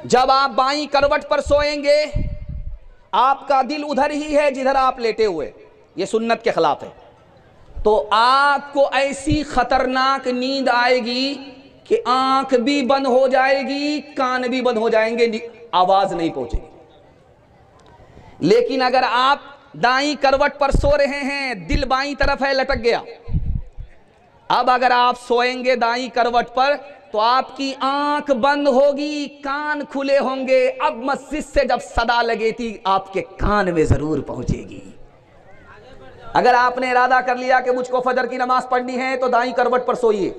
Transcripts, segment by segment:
जब आप बाईं करवट पर सोएंगे आपका दिल उधर ही है जिधर आप लेटे हुए, ये सुन्नत के खिलाफ है। तो आपको ऐसी खतरनाक नींद आएगी कि आंख भी बंद हो जाएगी, कान भी बंद हो जाएंगे, आवाज नहीं पहुंचेगी। लेकिन अगर आप दाईं करवट पर सो रहे हैं, दिल बाईं तरफ है, लटक गया, अब अगर आप सोएंगे दाईं करवट पर तो आपकी आंख बंद होगी, कान खुले होंगे। अब मस्जिद से जब सदा लगे थी आपके कान में जरूर पहुंचेगी। अगर आपने इरादा कर लिया कि मुझको फजर की नमाज पढ़नी है तो दाईं करवट पर सोइए।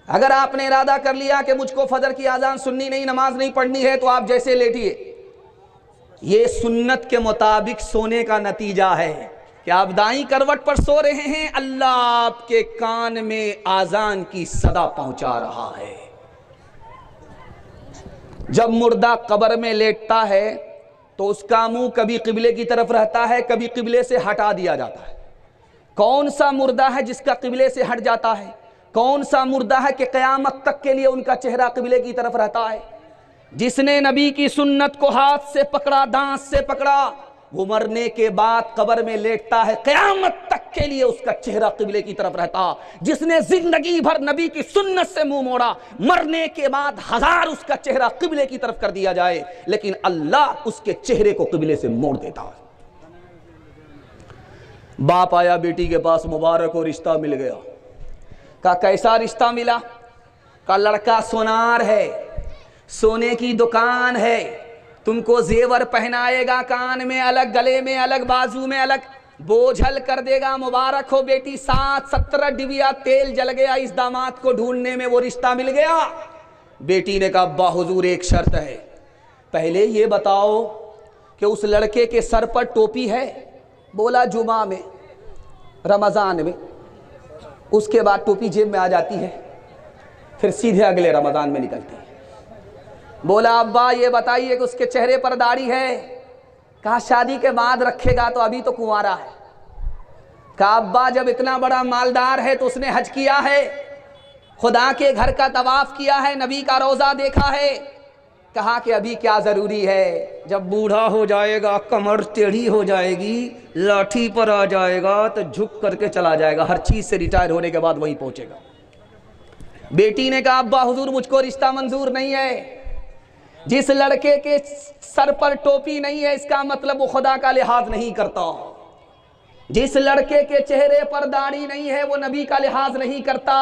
अगर आपने इरादा कर लिया कि मुझको फजर की आजान सुननी नहीं, नमाज नहीं पढ़नी है, तो आप जैसे लेटिए। ये सुन्नत के मुताबिक सोने का नतीजा है कि आप दाईं करवट पर सो रहे हैं, अल्लाह आपके कान में आजान की सदा पहुंचा रहा है। जब मुर्दा कब्र में लेटता है तो उसका मुंह कभी किबले की तरफ रहता है, कभी किबले से हटा दिया जाता है। कौन सा मुर्दा है जिसका किबले से हट जाता है? कौन सा मुर्दा है कि क़यामत तक के लिए उनका चेहरा किबले की तरफ रहता है? जिसने नबी की सुन्नत को हाथ से पकड़ा, दांत से पकड़ा, वो मरने के बाद कब्र में लेटता है, क़यामत तक के लिए उसका चेहरा किबले की तरफ रहता। जिसने जिंदगी भर नबी की सुन्नत से मुंह मोड़ा, मरने के बाद 1000 उसका चेहरा किबले की तरफ कर दिया जाए, लेकिन अल्लाह उसके चेहरे को किबले से मोड़ देता है। बाप आया बेटी के पास, मुबारक हो, रिश्ता मिल गया। का कैसा रिश्ता मिला? का लड़का सोनार है, सोने की दुकान है, तुमको जेवर पहनाएगा, कान में अलग, गले में अलग, बाजू में अलग, बोझल कर देगा। मुबारक हो बेटी, 7-17 डिबिया तेल जल गया इस दामाद को ढूंढने में, वो रिश्ता मिल गया। बेटी ने कहा अब्बा हुजूर एक शर्त है, पहले ये बताओ कि उस लड़के के सर पर टोपी है? बोला जुमा में, रमजान में, उसके बाद टोपी जेब में आ जाती है, फिर सीधे अगले रमजान में निकलती है। बोला अब्बा ये बताइए कि उसके चेहरे पर दाढ़ी है? कहा शादी के बाद रखेगा, तो अभी तो कुंवारा है। कहा अब्बा जब इतना बड़ा मालदार है तो उसने हज किया है, खुदा के घर का तवाफ किया है, नबी का रोजा देखा है। कहा कि अभी क्या जरूरी है, जब बूढ़ा हो जाएगा, कमर टेढ़ी हो जाएगी, लाठी पर आ जाएगा तो झुक करके चला जाएगा, हर चीज से रिटायर होने के बाद वहीं पहुंचेगा। बेटी ने कहा अब्बा हुजूर मुझको रिश्ता मंजूर नहीं है। जिस लड़के के सर पर टोपी नहीं है इसका मतलब वो खुदा का लिहाज नहीं करता। जिस लड़के के चेहरे पर दाढ़ी नहीं है वो नबी का लिहाज नहीं करता।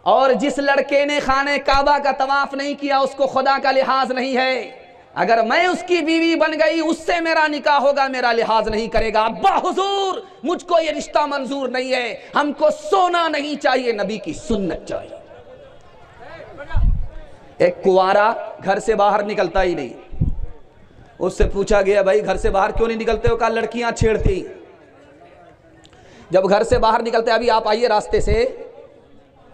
और जिस लड़के ने खाने काबा का तवाफ नहीं किया उसको खुदा का लिहाज नहीं है। अगर मैं उसकी बीवी बन गई, उससे मेरा निकाह होगा, मेरा लिहाज नहीं करेगा। अब्बा हुजूर मुझको ये रिश्ता मंजूर नहीं है, हमको सोना नहीं चाहिए, नबी की सुन्नत चाहिए। एक कुंवारा घर से बाहर निकलता ही नहीं, उससे पूछा गया भाई घर से बाहर क्यों नहीं निकलते हो? कहा लड़कियां छेड़ती। जब घर से बाहर निकलते, अभी आप आइए रास्ते से,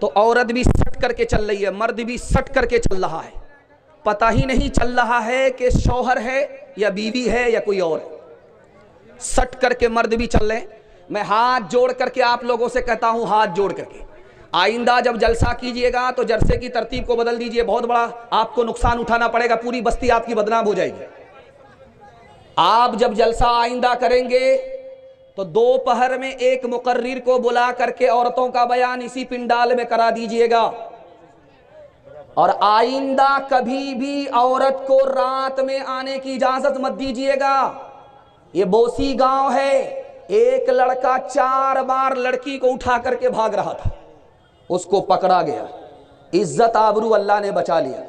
तो औरत भी सट करके चल रही है, मर्द भी सट करके चल रहा है, पता ही नहीं चल रहा है कि शौहर है या बीवी है या कोई और है। सट करके मर्द भी चल रहे। मैं हाथ जोड़ करके आप लोगों से कहता हूं, हाथ जोड़ करके आइंदा जब जलसा कीजिएगा तो जलसे की तरतीब को बदल दीजिए, बहुत बड़ा आपको नुकसान उठाना पड़ेगा, पूरी बस्ती आपकी बदनाम हो जाएगी। आप जब जलसा आइंदा करेंगे तो दोपहर में एक मुकर्रिर को बुला करके औरतों का बयान इसी पिंडाल में करा दीजिएगा। और आइंदा कभी भी औरत को रात में आने की इजाजत मत दीजिएगा। ये बोसी गांव है, एक लड़का 4 बार लड़की को उठा करके भाग रहा था, उसको पकड़ा गया, इज्जत आबरू अल्लाह ने बचा लिया।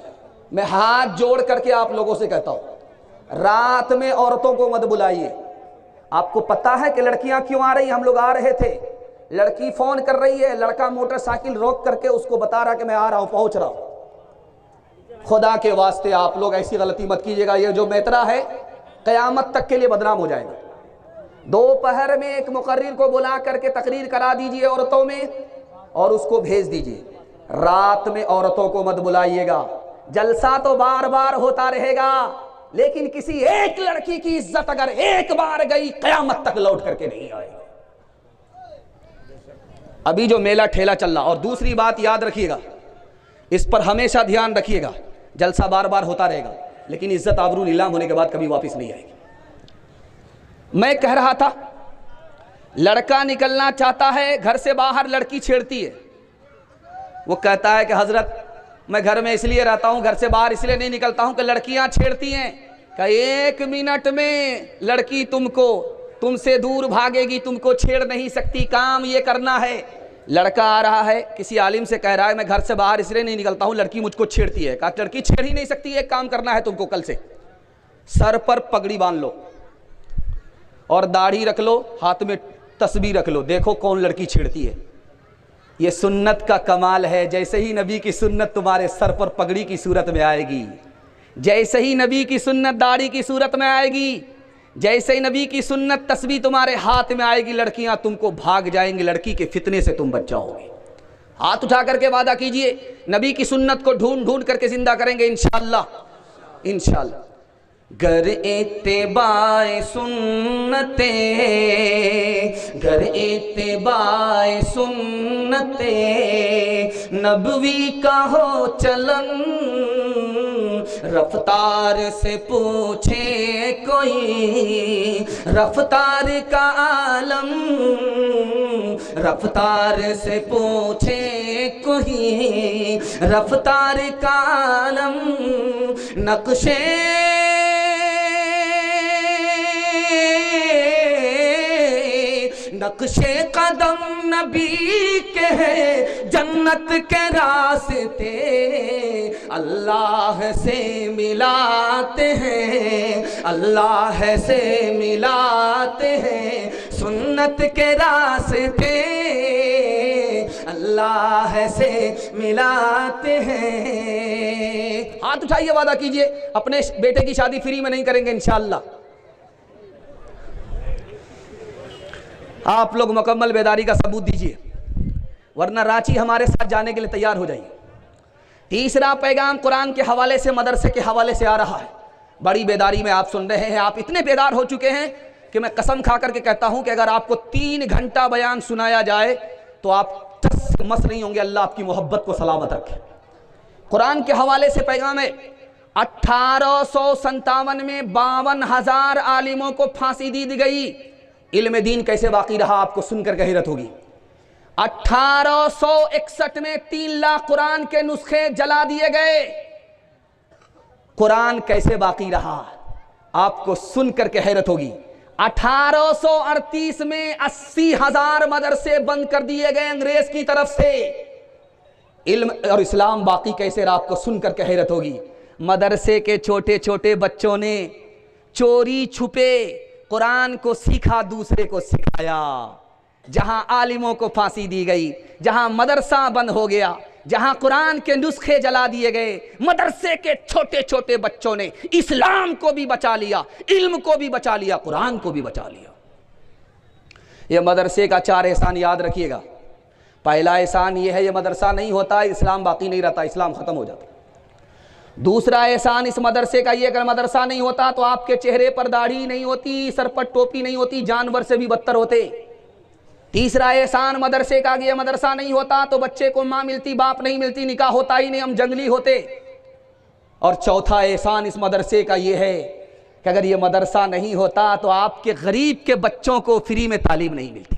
मैं हाथ जोड़ करके आप लोगों से कहता हूं, रात में औरतों को मत बुलाइए। आपको पता है कि लड़कियां क्यों आ रही? हम लोग आ रहे थे, लड़की फोन कर रही है, लड़का मोटरसाइकिल रोक करके उसको बता रहा कि मैं आ रहा हूं, पहुंच रहा हूं। खुदा के वास्ते आप लोग ऐसी गलती मत कीजिएगा, ये जो मेतरा है कयामत तक के लिए बदनाम हो जाएगा। दोपहर में एक मुकर्रिर को बुला करके तकरीर करा दीजिए औरतों में और उसको भेज दीजिए। रात में औरतों को मत बुलाइएगा। जलसा तो बार बार होता रहेगा, लेकिन किसी एक लड़की की इज्जत अगर एक बार गई कयामत तक लौट करके नहीं आएगी। अभी जो मेला ठेला चल रहा, और दूसरी बात याद रखिएगा, इस पर हमेशा ध्यान रखिएगा, जलसा बार बार होता रहेगा, लेकिन इज्जत आबरू नीलाम होने के बाद कभी वापस नहीं आएगी। मैं कह रहा था, लड़का निकलना चाहता है घर से बाहर, लड़की छेड़ती है। वो कहता है कि हजरत मैं घर में इसलिए रहता हूं, घर से बाहर इसलिए नहीं निकलता हूं कि लड़कियां छेड़ती हैं। कि 1 मिनट में लड़की तुमसे दूर भागेगी, तुमको छेड़ नहीं सकती, काम ये करना है। लड़का आ रहा है, किसी आलिम से कह रहा है मैं घर से बाहर इसलिए नहीं निकलता हूं, लड़की मुझको छेड़ती है। कहा लड़की छेड़ ही नहीं सकती, एक काम करना है तुमको, कल से सर पर पगड़ी बांध लो और दाढ़ी रख लो, हाथ में तस्बीह रख लो, देखो कौन लड़की छेड़ती है। ये सुन्नत का कमाल है। जैसे ही नबी की सुन्नत तुम्हारे सर पर पगड़ी की सूरत में आएगी, जैसे ही नबी की सुन्नत दाढ़ी की सूरत में आएगी, जैसे ही नबी की सुन्नत तस्बीह तुम्हारे हाथ में आएगी, लड़कियां तुमको भाग जाएंगी, लड़की के फितने से तुम बच जाओगे। हाथ उठा करके वादा कीजिए, नबी की सुन्नत को ढूंढ ढूंढ करके जिंदा करेंगे इंशाअल्लाह इंशाअल्लाह। गर इत्तिबाए सुन्नते, गर इत्तिबाए सुन्नते नबवी का हो चलन, रफ्तार से पूछे कोई रफ्तार का आलम, रफ्तार से पूछे कोई रफ्तार का आलम। नक्शे नक्शे कदम नबी के हैं, जन्नत के रास्ते अल्लाह से मिलाते हैं, अल्लाह से मिलाते हैं। सुन्नत के रास्ते अल्लाह से मिलाते हैं। हाथ उठाइए, वादा कीजिए अपने बेटे की शादी फ्री में नहीं करेंगे इंशाअल्लाह। आप लोग मुकम्मल बेदारी का सबूत दीजिए, वरना रांची हमारे साथ जाने के लिए तैयार हो जाइए। तीसरा पैगाम कुरान के हवाले से, मदरसे के हवाले से आ रहा है। बड़ी बेदारी में आप सुन रहे हैं, आप इतने बेदार हो चुके हैं कि मैं कसम खा करके कहता हूं कि अगर आपको 3 घंटा बयान सुनाया जाए तो आप टस से मस नहीं होंगे। अल्लाह आपकी मोहब्बत को सलामत रखे। कुरान के हवाले से पैगाम है, 1857 में 52,000 आलिमों को फांसी दी गई। इल्म दीन कैसे बाकी रहा, आपको सुनकर हैरत होगी। 1861 में 3 लाख कुरान के नुस्खे जला दिए गए। कुरान कैसे बाकी रहा, आपको सुनकर के हैरत होगी। 1838 में 80,000 मदरसे बंद कर दिए गए अंग्रेज की तरफ से। इल्म और इस्लाम बाकी कैसे रहा, आपको सुनकर के हैरत होगी। मदरसे के छोटे छोटे बच्चों ने चोरी छुपे कुरान को सीखा, दूसरे को सिखाया। जहां आलिमों को फांसी दी गई, जहां मदरसा बंद हो गया, जहां कुरान के नुस्खे जला दिए गए, मदरसे के छोटे छोटे बच्चों ने इस्लाम को भी बचा लिया, इल्म को भी बचा लिया, कुरान को भी बचा लिया। यह मदरसे का 4 एहसान याद रखिएगा। पहला एहसान यह है, यह मदरसा नहीं होता इस्लाम बाकी नहीं रहता, इस्लाम खत्म हो जाता। दूसरा एहसान इस मदरसे का ये, अगर मदरसा नहीं होता तो आपके चेहरे पर दाढ़ी नहीं होती, सर पर टोपी नहीं होती, जानवर से भी बदतर होते। तीसरा एहसान मदरसे का, ये मदरसा नहीं होता तो बच्चे को माँ मिलती, बाप नहीं मिलती, निकाह होता ही नहीं, हम जंगली होते। और चौथा एहसान इस मदरसे का ये है कि अगर ये मदरसा नहीं होता तो आपके गरीब के बच्चों को फ्री में तालीम नहीं मिलती।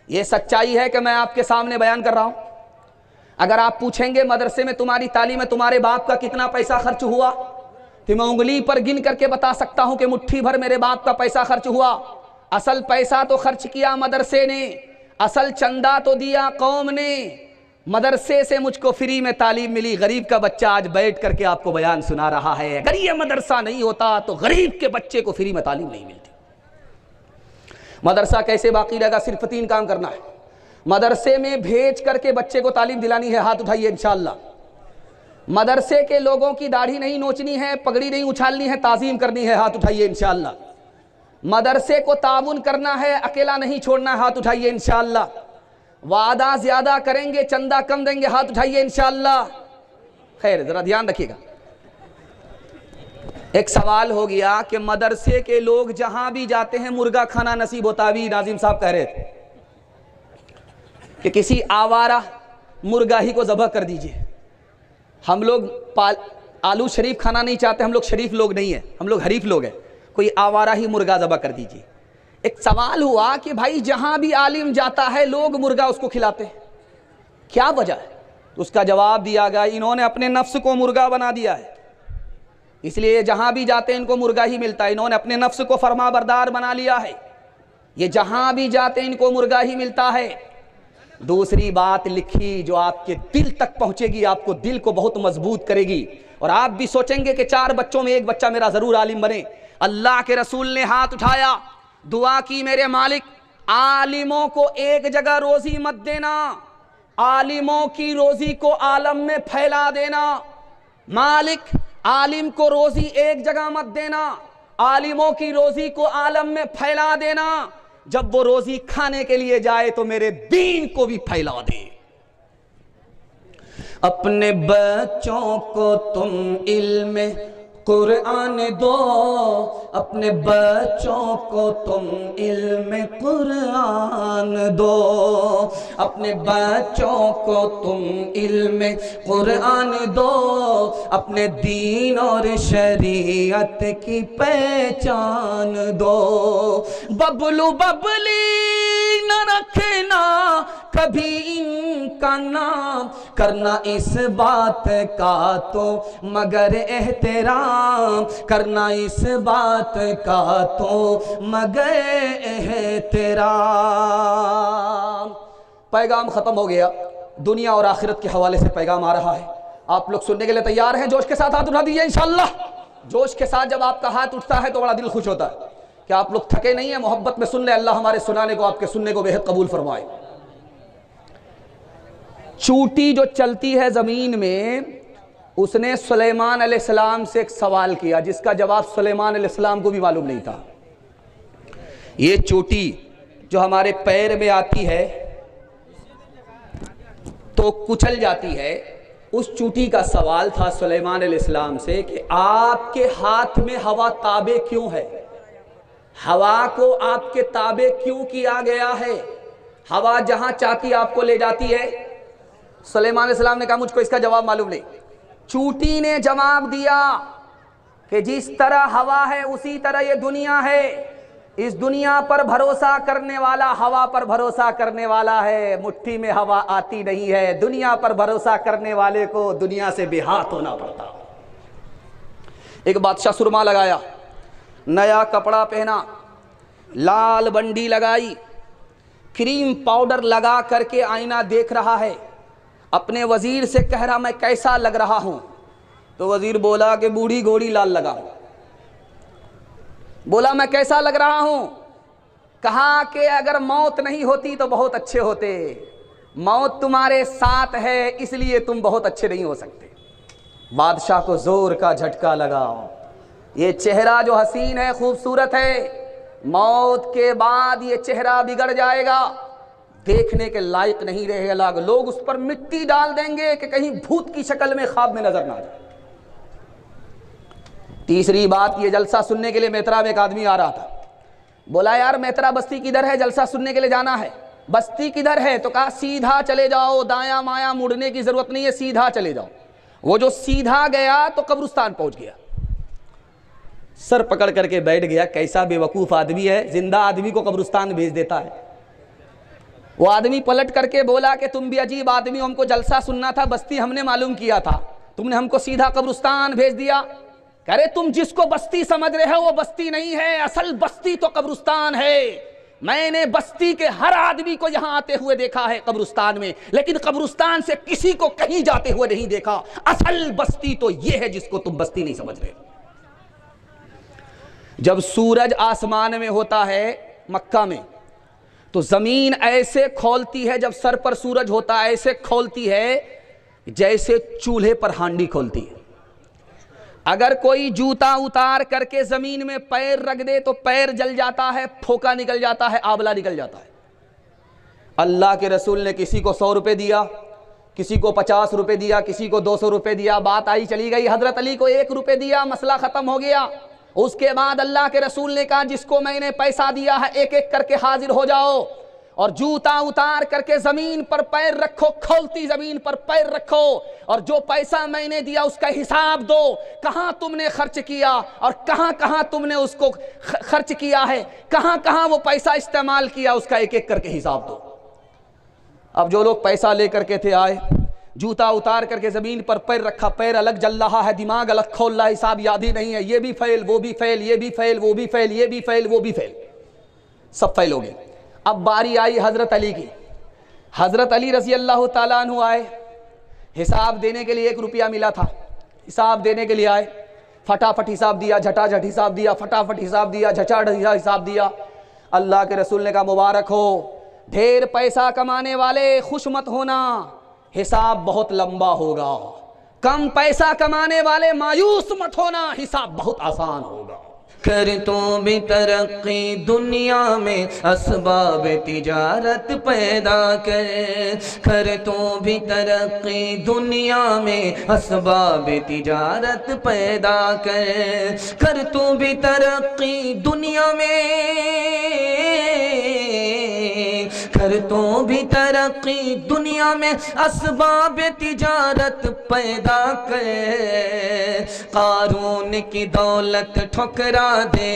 ये सच्चाई है कि मैं आपके सामने बयान कर रहा हूँ। अगर आप पूछेंगे मदरसे में तुम्हारी तालीम में तुम्हारे बाप का कितना पैसा खर्च हुआ, तो मैं उंगली पर गिन करके बता सकता हूं कि मुट्ठी भर मेरे बाप का पैसा खर्च हुआ। असल पैसा तो खर्च किया मदरसे ने, असल चंदा तो दिया कौम ने। मदरसे से मुझको फ्री में तालीम मिली। गरीब का बच्चा आज बैठ करके आपको बयान सुना रहा है। अगर ये मदरसा नहीं होता तो गरीब के बच्चे को फ्री में तालीम नहीं मिलती। मदरसा कैसे बाकी रहेगा, सिर्फ 3 काम करना है। मदरसे में भेज करके बच्चे को तालीम दिलानी है, हाथ उठाइए इंशाअल्लाह। मदरसे के लोगों की दाढ़ी नहीं नोचनी है, पगड़ी नहीं उछालनी है, ताजीम करनी है, हाथ उठाइए इंशाअल्लाह। मदरसे को ताउन करना है, अकेला नहीं छोड़ना, हाथ उठाइए इंशाअल्लाह। वादा ज्यादा करेंगे, चंदा कम देंगे, हाथ उठाइए इंशाअल्लाह। खैर, जरा ध्यान रखिएगा। एक सवाल हो गया कि मदरसे के लोग जहां भी जाते हैं मुर्गा खाना नसीब होता। अभी नाजिम साहब कह रहे थे कि किसी आवारा मुर्गा ही को ज़बह कर दीजिए। हम लोग आलू शरीफ खाना नहीं चाहते, हम लोग शरीफ लोग नहीं है, हम लोग हरीफ लोग हैं, कोई आवारा ही मुर्गा ज़बह कर दीजिए। एक सवाल हुआ कि भाई जहां भी आलिम जाता है लोग मुर्गा उसको खिलाते हैं, क्या वजह है? तो उसका जवाब दिया गया, इन्होंने अपने नफ्स को मुर्गा बना दिया है, इसलिए जहां भी जाते हैं इनको मुर्गा ही मिलता है। इन्होंने अपने नफ्स को फरमाबरदार बना लिया है, ये जहां भी जाते हैं इनको मुर्गा ही मिलता है। दूसरी बात लिखी जो आपके दिल तक पहुंचेगी, आपको दिल को बहुत मजबूत करेगी, और आप भी सोचेंगे कि 4 बच्चों में एक बच्चा मेरा जरूर आलिम बने। अल्लाह के रसूल ने हाथ उठाया, दुआ की, मेरे मालिक आलिमों को एक जगह रोजी मत देना, आलिमों की रोजी को आलम में फैला देना। मालिक आलिम को रोजी एक जगह मत देना, आलिमों की रोजी को आलम में फैला देना। जब वो रोजी खाने के लिए जाए तो मेरे दीन को भी फैला दे। अपने बच्चों को तुम इल्म कुरान दो, अपने बच्चों को तुम इल्म कुरान दो, अपने बच्चों को तुम इल्म कुरान दो, अपने दीन और शरीयत की पहचान दो। बबलू बबली न रखना कभी इनका नाम, करना इस बात का तो मगर एहतराम, करना इस बात का तो मगर एहतराम। पैगाम खत्म हो गया, दुनिया और आखिरत के हवाले से पैगाम आ रहा है। आप लोग सुनने के लिए तैयार हैं? जोश के साथ हाथ उठा दीजिए इंशाअल्लाह। जोश के साथ जब आपका हाथ उठता है तो बड़ा दिल खुश होता है कि आप लोग थके नहीं है, मोहब्बत में सुन ले। अल्लाह हमारे सुनाने को, आपके सुनने को बेहद कबूल फरमाए। चूटी जो चलती है जमीन में, उसने सुलेमान अलैहिस्सलाम से एक सवाल किया जिसका जवाब सुलेमान अलैहिस्सलाम को भी मालूम नहीं था। ये चोटी जो हमारे पैर में आती है तो कुचल जाती है, उस चूटी का सवाल था सुलेमान अलैहिस्सलाम से कि आपके हाथ में हवा ताबे क्यों है, हवा को आपके ताबे क्यों किया गया है, हवा जहां चाहती आपको ले जाती है। सुलेमान अलैहिस्सलाम ने कहा मुझको इसका जवाब मालूम नहीं। चूटी ने जवाब दिया कि जिस तरह हवा है उसी तरह ये दुनिया है, इस दुनिया पर भरोसा करने वाला हवा पर भरोसा करने वाला है, मुट्ठी में हवा आती नहीं है। दुनिया पर भरोसा करने वाले को दुनिया से बेहात होना पड़ता। एक बादशाह सुरमा लगाया, नया कपड़ा पहना, लाल बंडी लगाई, क्रीम पाउडर लगा करके आईना देख रहा है, अपने वजीर से कह रहा मैं कैसा लग रहा हूं। तो वजीर बोला कि बूढ़ी घोड़ी लाल लगाओ। बोला मैं कैसा लग रहा हूं? कहा कि अगर मौत नहीं होती तो बहुत अच्छे होते, मौत तुम्हारे साथ है इसलिए तुम बहुत अच्छे नहीं हो सकते। बादशाह को जोर का झटका लगा, ये चेहरा जो हसीन है, खूबसूरत है, मौत के बाद ये चेहरा बिगड़ जाएगा, देखने के लायक नहीं रहेगा, लोग उस पर मिट्टी डाल देंगे कि कहीं भूत की शक्ल में ख्वाब में नजर ना आए। तीसरी बात, ये जलसा सुनने के लिए मेतरा में एक आदमी आ रहा था। बोला यार मेतरा बस्ती किधर है, जलसा सुनने के लिए जाना है। बस्ती किधर है? तो कहा सीधा चले जाओ, दाया माया मुड़ने की जरूरत नहीं है, सीधा चले जाओ। वो जो सीधा गया तो कब्रिस्तान पहुंच गया, सर पकड़ करके बैठ गया। कैसा बेवकूफ आदमी है, जिंदा आदमी को कब्रिस्तान भेज देता है। वो आदमी पलट करके बोला कि तुम भी अजीब आदमी हो, हमको जलसा सुनना था, बस्ती हमने मालूम किया था, तुमने हमको सीधा कब्रिस्तान भेज दिया। कह रहे तुम जिसको बस्ती समझ रहे हो वो बस्ती नहीं है, असल बस्ती तो कब्रिस्तान है। मैंने बस्ती के हर आदमी को यहां आते हुए देखा है कब्रिस्तान में, लेकिन कब्रिस्तान से किसी को कहीं जाते हुए नहीं देखा। असल बस्ती तो ये है जिसको तुम बस्ती नहीं समझ रहे। जब सूरज आसमान में होता है मक्का में, तो जमीन ऐसे खोलती है, जब सर पर सूरज होता है ऐसे खोलती है जैसे चूल्हे पर हांडी खोलती है। अगर कोई जूता उतार करके जमीन में पैर रख दे तो पैर जल जाता है, फोका निकल जाता है, आबला निकल जाता है। अल्लाह के रसूल ने किसी को 100 रुपए दिया, किसी को 50 रुपए दिया, किसी को 200 रुपए दिया, बात आई चली गई। हजरत अली को 1 रुपए दिया, मसला खत्म हो गया। उसके बाद अल्लाह के रसूल ने कहा जिसको मैंने पैसा दिया है एक एक करके हाजिर हो जाओ, और जूता उतार करके जमीन पर पैर रखो, खोलती जमीन पर पैर रखो, और जो पैसा मैंने दिया उसका हिसाब दो, कहां तुमने खर्च किया और कहां कहां तुमने उसको खर्च किया है, कहां कहां वो पैसा इस्तेमाल किया, उसका एक एक करके हिसाब दो। अब जो लोग पैसा लेकर के थे आए, जूता उतार करके जमीन पर पैर रखा, पैर अलग जल रहा है, दिमाग अलग खोल रहा है, हिसाब याद ही नहीं है, ये भी फेल, वो भी फेल, ये भी फेल, वो भी फेल, ये भी फेल, वो भी फेल, सब फेल हो गए। अब बारी आई हजरत अली की। हजरत अली रजी अल्लाह ताला अन्हु आए, हिसाब देने के लिए 1 रुपया मिला था, हिसाब देने के लिए आए, फटाफट हिसाब दिया, झटाझट हिसाब दिया, फटाफट हिसाब दिया, झटाझट हिसाब दिया। अल्लाह के रसूल ने कहा मुबारक हो, ढेर पैसा कमाने वाले खुश मत होना, हिसाब बहुत लंबा होगा। कम पैसा कमाने वाले मायूस मत होना, हिसाब बहुत आसान होगा। कर तो भी तरक्की दुनिया में असबाब तिजारत पैदा कर तो भी तरक्की दुनिया में असबाब तिजारत पैदा कर तो भी तरक्की दुनिया में, कर तो भी तरक्की दुनिया में असबाब तिजारत पैदा कर। कारून की दौलत ठुकरा दे,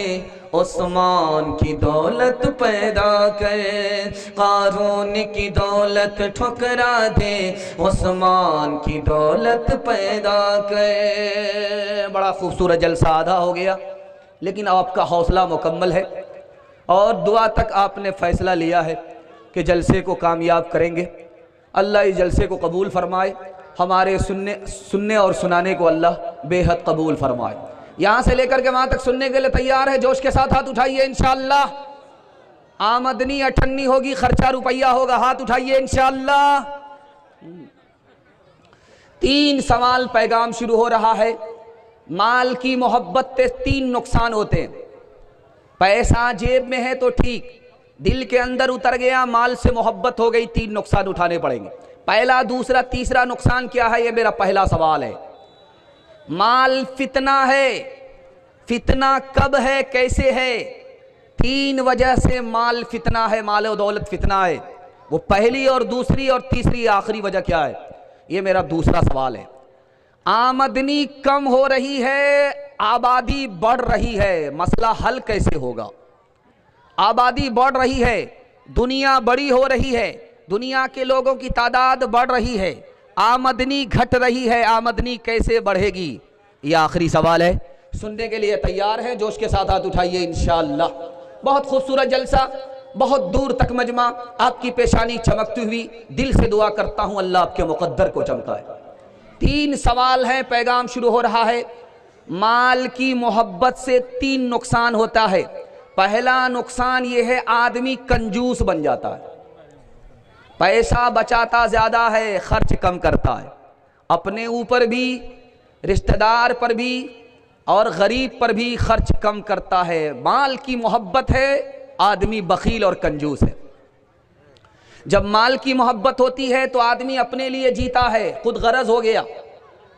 उस्मान की दौलत पैदा कर। कारून की दौलत ठुकरा दे, उस्मान की दौलत पैदा कर। बड़ा खूबसूरत जलसा आधा हो गया, लेकिन आपका हौसला मुकम्मल है और दुआ तक आपने फैसला लिया है कि जलसे को कामयाब करेंगे। अल्लाह इस जलसे को कबूल फरमाए, हमारे सुनने और सुनाने को अल्लाह बेहद कबूल फरमाए। यहाँ से लेकर के वहाँ तक सुनने के लिए तैयार है? जोश के साथ हाथ उठाइए इंशाअल्लाह। आमदनी 98 होगी, खर्चा रुपया होगा, हाथ उठाइए इंशाअल्लाह। 3 सवाल पैगाम शुरू हो रहा है। माल की मोहब्बत से 3 नुकसान होते हैं। पैसा जेब में है तो ठीक, दिल के अंदर उतर गया, माल से मोहब्बत हो गई, 3 नुकसान उठाने पड़ेंगे। पहला, दूसरा, तीसरा नुकसान क्या है? ये मेरा पहला सवाल है। माल फितना है। फितना कब है, कैसे है? 3 वजह से माल फितना है, माल और दौलत फितना है। वो पहली और दूसरी और तीसरी आखिरी वजह क्या है? ये मेरा दूसरा सवाल है। आमदनी कम हो रही है, आबादी बढ़ रही है, मसला हल कैसे होगा? आबादी बढ़ रही है, दुनिया बड़ी हो रही है, दुनिया के लोगों की तादाद बढ़ रही है, आमदनी घट रही है, आमदनी कैसे बढ़ेगी? ये आखिरी सवाल है। सुनने के लिए तैयार हैं? जोश के साथ हाथ उठाइए इंशाअल्लाह। बहुत खूबसूरत जलसा, बहुत दूर तक मजमा, आपकी पेशानी चमकती हुई, दिल से दुआ करता हूं अल्लाह आपके मुकद्दर को चमकाए। 3 सवाल हैं, पैगाम शुरू हो रहा है। माल की मोहब्बत से 3 नुकसान होता है। पहला नुकसान यह है, आदमी कंजूस बन जाता है, पैसा बचाता ज्यादा है, खर्च कम करता है, अपने ऊपर भी, रिश्तेदार पर भी और गरीब पर भी खर्च कम करता है। माल की मोहब्बत है, आदमी बखील और कंजूस है। जब माल की मोहब्बत होती है तो आदमी अपने लिए जीता है, खुद गरज हो गया,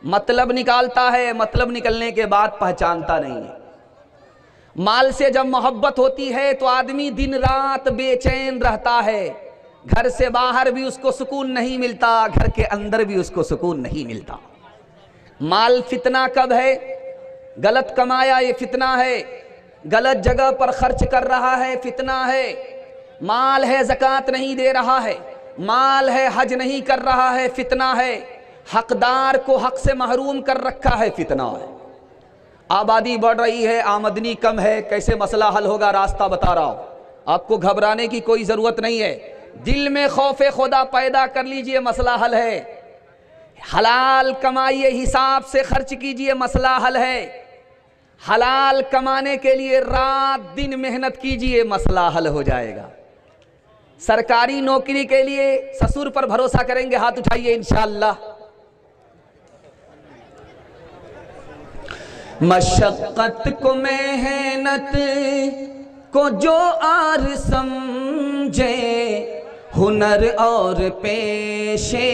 मतलब निकालता है, मतलब निकलने के बाद पहचानता नहीं है। माल से जब मोहब्बत होती है तो आदमी दिन रात बेचैन रहता है, घर से बाहर भी उसको सुकून नहीं मिलता, घर के अंदर भी उसको सुकून नहीं मिलता। माल फितना कब है? गलत कमाया, ये फितना है। गलत जगह पर खर्च कर रहा है, फितना है। माल है, ज़कात नहीं दे रहा है, माल है, हज नहीं कर रहा है, फितना है। हकदार को हक से महरूम कर रखा है, फितना है। आबादी बढ़ रही है, आमदनी कम है, कैसे मसला हल होगा? रास्ता बता रहा हूं, आपको घबराने की कोई ज़रूरत नहीं है। दिल में खौफे खुदा पैदा कर लीजिए, मसला हल है। हलाल कमाइए, हिसाब से खर्च कीजिए, मसला हल है। हलाल कमाने के लिए रात दिन मेहनत कीजिए, मसला हल हो जाएगा। सरकारी नौकरी के लिए ससुर पर भरोसा करेंगे? हाथ उठाइए इंशाअल्लाह। मशक्क़त को मेहनत को जो आर समझे, हुनर और पेशे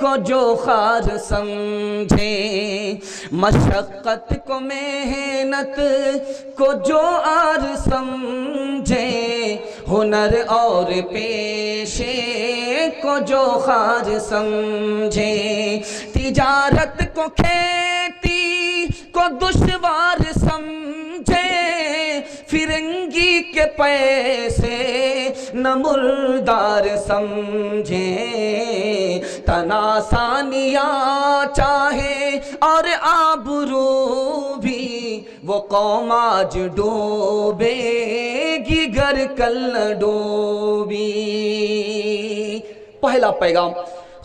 को जो खार समझे। मशक्क़त को मेहनत को जो आर समझे, हुनर और पेशे को जो खार समझे, तिजारत को खेती को दुश्वार समझे, फिरंगी के पैसे न मुर्दार समझे, तनासानिया चाहे और आबरू भी वो कौम आज डूबेगी गर कल न डूबी। पहला पैगाम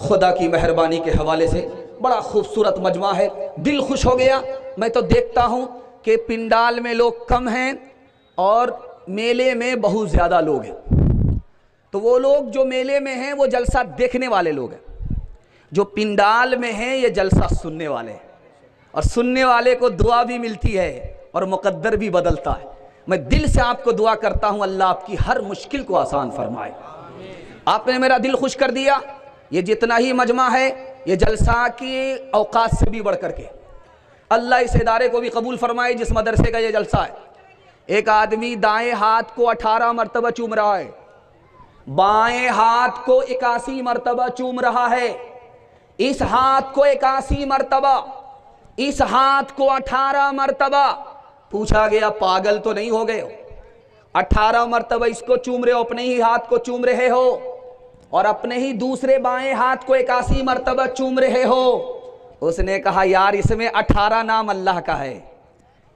खुदा की मेहरबानी के हवाले से बड़ा खूबसूरत मजमा है, दिल खुश हो गया। मैं तो देखता हूँ कि पिंडाल में लोग कम हैं और मेले में बहुत ज़्यादा लोग हैं। तो वो लोग जो मेले में हैं वो जलसा देखने वाले लोग हैं, जो पिंडाल में हैं ये जलसा सुनने वाले हैं, और सुनने वाले को दुआ भी मिलती है और मुकद्दर भी बदलता है। मैं दिल से आपको दुआ करता हूँ अल्लाह आपकी हर मुश्किल को आसान फरमाए। आपने मेरा दिल खुश कर दिया। ये जितना ही मजमा है ये जलसा की औकात से भी बढ़ करके अल्लाह इस इदारे को भी कबूल फरमाए जिस मदरसे का ये जलसा है। एक आदमी दाएं हाथ को 18 मरतबा चूम रहा है, बाएं हाथ को 81 मरतबा चूम रहा है, इस हाथ को 81 मरतबा, इस हाथ को 18 मरतबा। पूछा गया पागल तो नहीं हो गए हो, 18 मरतबा इसको चूम रहे हो, अपने ही हाथ को चूम रहे हो, और अपने ही दूसरे बाएं हाथ को 81 मरतबा चूम रहे हो। उसने कहा यार इसमें 18 नाम अल्लाह का है,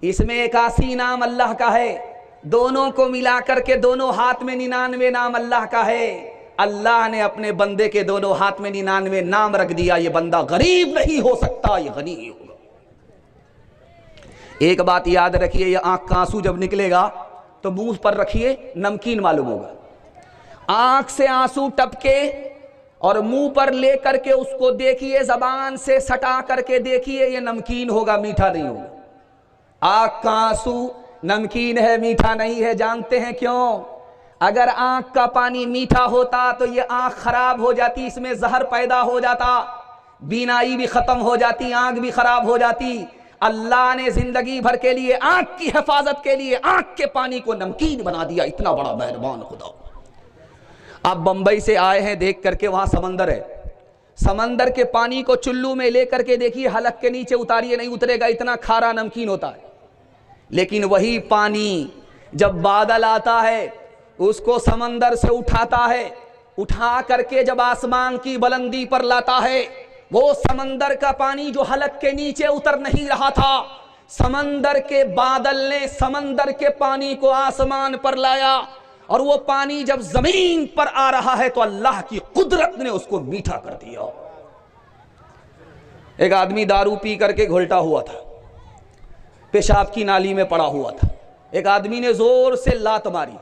इसमें 81 नाम अल्लाह का है, दोनों को मिला करके दोनों हाथ में 99 नाम अल्लाह का है। अल्लाह ने अपने बंदे के दोनों हाथ में 99 नाम रख दिया। ये बंदा गरीब नहीं हो सकता, ये गनी ही होगा। एक बात याद रखिए, ये आंख का आंसू जब निकलेगा तो मुंह पर रखिए, नमकीन मालूम होगा। आंख से आंसू टपके और मुंह पर ले करके उसको देखिए, जबान से सटा करके देखिए, ये नमकीन होगा, मीठा नहीं होगा। आंख का आंसू नमकीन है, मीठा नहीं है। जानते हैं क्यों? अगर आंख का पानी मीठा होता तो ये आंख खराब हो जाती, इसमें जहर पैदा हो जाता, बीनाई भी खत्म हो जाती, आंख भी खराब हो जाती। अल्लाह ने जिंदगी भर के लिए आंख की हिफाजत के लिए आंख के पानी को नमकीन बना दिया। इतना बड़ा मेहरबान खुदा। आप बंबई से आए हैं, देख करके वहां समंदर है, समंदर के पानी को चुल्लू में लेकर के देखिए, हलक के नीचे उतारिए, नहीं उतरेगा, इतना खारा नमकीन होता है। लेकिन वही पानी जब बादल आता है उसको समंदर से उठाता है, उठा करके जब आसमान की बुलंदी पर लाता है, वो समंदर का पानी जो हलक के नीचे उतर नहीं रहा था, समंदर के बादल ने समंदर के पानी को आसमान पर लाया, और वो पानी जब जमीन पर आ रहा है तो अल्लाह की कुदरत ने उसको मीठा कर दिया। एक आदमी दारू पी करके घुलटा हुआ था, पेशाब की नाली में पड़ा हुआ था। एक आदमी ने जोर से लात मारी,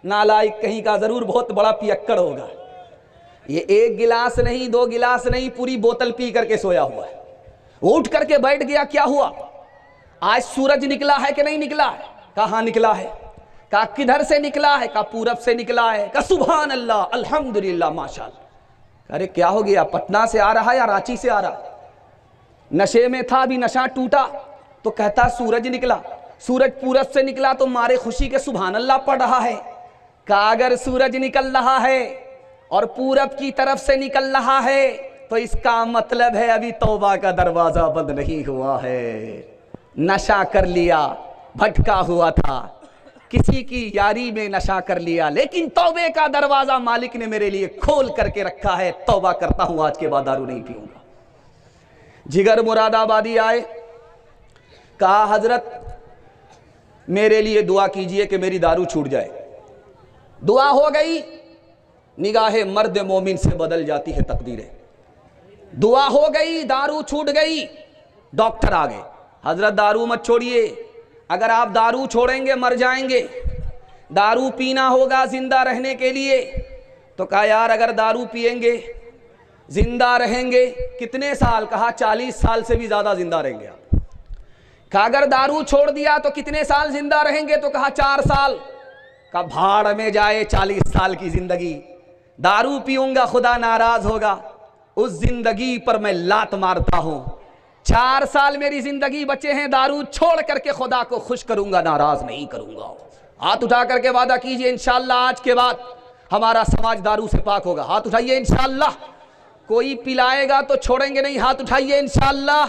नालायक कहीं का, जरूर बहुत बड़ा पियक्कड़ होगा। ये एक गिलास नहीं, 2 गिलास नहीं, पूरी बोतल पी करके सोया हुआ है। वो उठ करके बैठ गया, क्या हुआ? आज सूरज निकला है कि नहीं निकला है? कहाँ निकला है? कहा किधर से निकला है? कहा पूरब से निकला है। कहा सुभान अल्लाह, अल्हम्दुलिल्लाह, माशाअल्लाह। अरे क्या हो गया? पटना से आ रहा है या रांची से आ रहा है? नशे में था, अभी नशा टूटा तो कहता सूरज निकला, सूरज पूरब से निकला तो मारे खुशी के सुभान अल्लाह पढ़ रहा है। कहा अगर सूरज निकल रहा है और पूरब की तरफ से निकल रहा है तो इसका मतलब है अभी तौबा का दरवाजा बंद नहीं हुआ है। नशा कर लिया, भटका हुआ था, किसी की यारी में नशा कर लिया, लेकिन तौबे का दरवाजा मालिक ने मेरे लिए खोल करके रखा है। तौबा करता हूं, आज के बाद दारू नहीं पीऊंगा। जिगर मुरादाबादी आए, कहा हजरत मेरे लिए दुआ कीजिए कि मेरी दारू छूट जाए। दुआ हो गई, निगाहे मर्द मोमिन से बदल जाती है तकदीरें। दुआ हो गई, दारू छूट गई। डॉक्टर आ गए, हजरत दारू मत छोड़िए, अगर आप दारू छोड़ेंगे मर जाएंगे, दारू पीना होगा जिंदा रहने के लिए। तो कहा यार अगर दारू पिएंगे जिंदा रहेंगे कितने साल? कहा 40 साल से भी ज्यादा जिंदा रहेंगे आप। कहा अगर दारू छोड़ दिया तो कितने साल जिंदा रहेंगे? तो कहा 4 साल। कहा भाड़ में जाए 40 साल की जिंदगी, दारू पीऊंगा खुदा नाराज होगा, उस जिंदगी पर मैं लात मारता हूं। 4 साल मेरी जिंदगी बचे हैं, दारू छोड़ करके खुदा को खुश करूंगा, नाराज नहीं करूंगा। हाथ उठा करके वादा कीजिए इंशाअल्लाह आज के बाद हमारा समाज दारू से पाक होगा। हाथ उठाइए इंशाअल्लाह। कोई पिलाएगा तो छोड़ेंगे नहीं, हाथ उठाइए इंशाअल्लाह।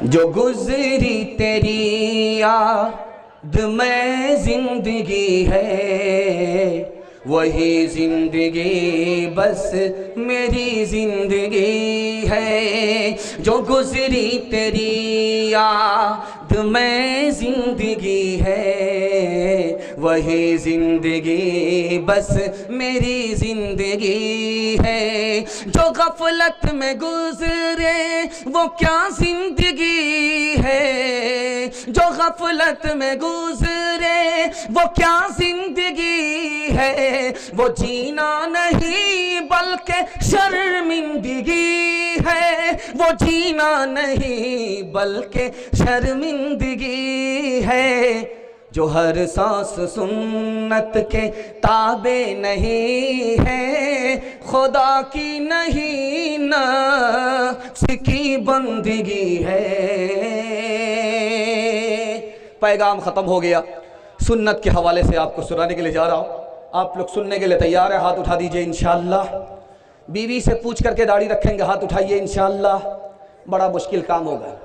जो गुजरी तेरी याद में जिंदगी है, वही जिंदगी बस मेरी जिंदगी है। जो गुजरी तेरी याद में जिंदगी है, वही जिंदगी बस मेरी जिंदगी है। जो गफलत में गुजरे वो क्या जिंदगी है, जो गफलत में गुजरे वो क्या जिंदगी है। वो जीना नहीं बल्कि शर्मिंदगी है, वो जीना नहीं बल्कि शर्मिंदगी है। जो हर सांस सुन्नत के ताबे नहीं है, खुदा की नहीं नफ्स की बंदगी है। पैगाम खत्म हो गया। सुन्नत के हवाले से आपको सुनाने के लिए जा रहा हूँ। आप लोग सुनने के लिए तैयार है? हाथ उठा दीजिए इंशाअल्लाह। बीवी से पूछ करके दाढ़ी रखेंगे, हाथ उठाइए इंशाअल्लाह। बड़ा मुश्किल काम होगा।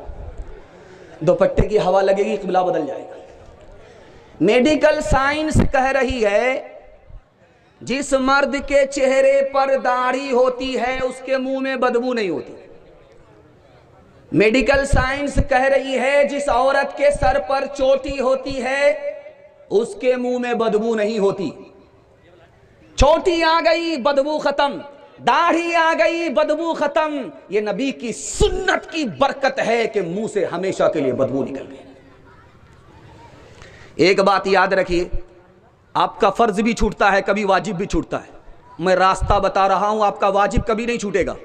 दुपट्टे की हवा लगेगी, क़िबला बदल जाएगा। मेडिकल साइंस कह रही है जिस मर्द के चेहरे पर दाढ़ी होती है उसके मुंह में बदबू नहीं होती। मेडिकल साइंस कह रही है जिस औरत के सर पर चोटी होती है उसके मुंह में बदबू नहीं होती। चोटी आ गई, बदबू खत्म। दाढ़ी आ गई, बदबू खत्म। ये नबी की सुन्नत की बरकत है कि मुंह से हमेशा के लिए बदबू निकल गई। एक बात याद रखिए, आपका फर्ज भी छूटता है, कभी वाजिब भी छूटता है। मैं रास्ता बता रहा हूं, आपका वाजिब कभी नहीं छूटेगा,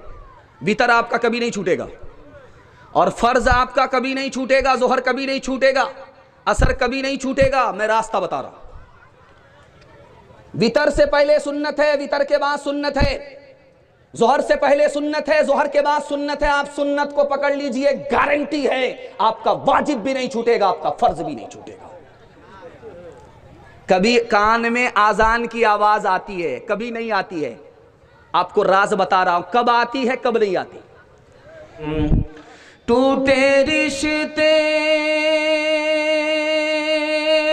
वितर आपका कभी नहीं छूटेगा, और फर्ज आपका कभी नहीं छूटेगा, जोहर कभी नहीं छूटेगा, असर कभी नहीं छूटेगा। मैं रास्ता बता रहा हूं। वितर से पहले सुन्नत है, वितर के बाद सुन्नत है। जोहर से पहले सुन्नत है, जोहर के बाद सुन्नत है। आप सुन्नत को पकड़ लीजिए, गारंटी है आपका वाजिब भी नहीं छूटेगा, आपका फर्ज भी नहीं छूटेगा। कभी कान में आजान की आवाज आती है, कभी नहीं आती है। आपको राज बता रहा हूं, कब आती है कब नहीं आती। टूटे रिश्ते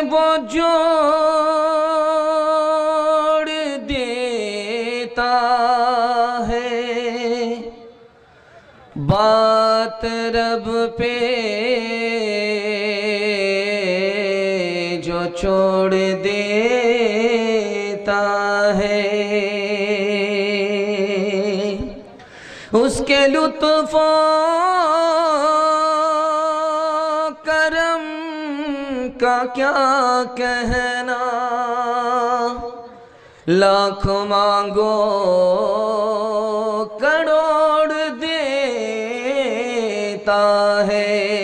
वो जोड़ देता है, बात रब पे जो छोड़ देता है, उसके लुत्फ़ो करम का क्या कहना। लाख मांगो करोड़ देता है।